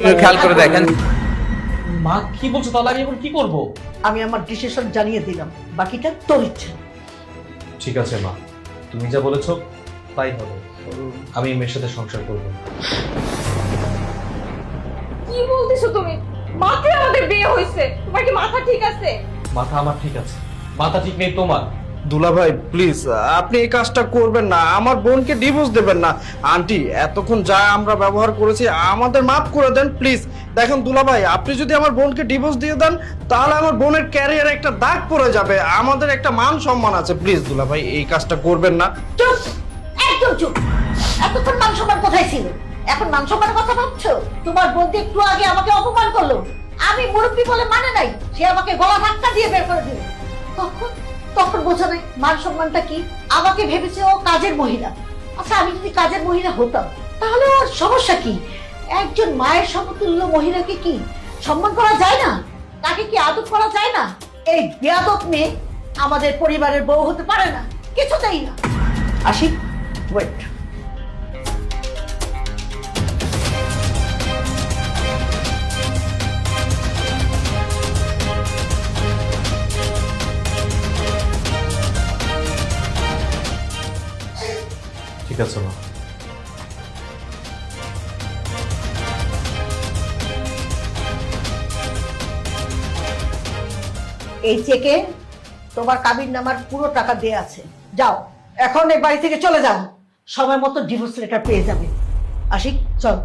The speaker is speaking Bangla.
একটু খেয়াল করে দেখেন। মা কি বলছো, তাহলে আমি এখন কি করব? আমি আমার ডিসিশন জানিয়ে দিলাম, বাকিটা তোর ইচ্ছে। ঠিক আছে মা, তুমি যা বলেছো তাই হবে। আমি এই মেয়ের সাথে সংসার করবো। কি বলতেছো তুমি? মাত্র আমাদের বিয়ে হয়েছে, তোমার কি মাথা ঠিক আছে? মাথা আমার ঠিক আছে, মাথা ঠিক নেই তোমার। দুলা ভাই প্লিজ আপনি এই কাজটা করবেন না, আমার বোনকে ডিভোর্স দেবেন না। আন্টি এতক্ষণ যা আমরা ব্যবহার করেছি আমাদের মাফ করে দেন প্লিজ। দেখেন দুলা ভাই, আপনি যদি আমার বোনকে ডিভোর্স দিয়ে দেন তাহলে আমার বোনের ক্যারিয়ারে একটা দাগ পড়ে যাবে, আমাদের একটা মান সম্মান আছে। প্লিজ দুলা ভাই এই কাজটা করবেন না। চুপ, একদম চুপ। এতক্ষণ মান সম্মান কোথায় ছিল? এখন মান সম্মানের কথা ভাবছো? তোমার বন্ধু একটু আগে আমাকে অপমান করলো, আমি মুরব্বী বলে মানে নাই, সে আমাকে গলা ধাক্কা দিয়ে বের করে দিল। তখন তখন বোঝা নাই মান সম্মানটা কি। আমাকে ভেবেছে ও কাজের মহিলা। আচ্ছা, আমি যদি কাজের মহিলা হতাম তাহলে ওর সমস্যা কি? একজন মায়ের সমতুল্য মহিলাকে কি সম্মান করা যায় না? তাকে কি আদর করা যায় না? এই বেয়াদব মেয়ে আমাদের পরিবারের বউ হতে পারে না, কিছুতেই না। আসি, ওয়েট। ঠিক আছে মা। এই চেকে তোমার কাবিন নামার পুরো টাকা দেয়া আছে। যাও, এখন এই বাড়ি থেকে চলে যাও, সময় মতো ডিভোর্স লেটার পেয়ে যাবে। আসি, চল।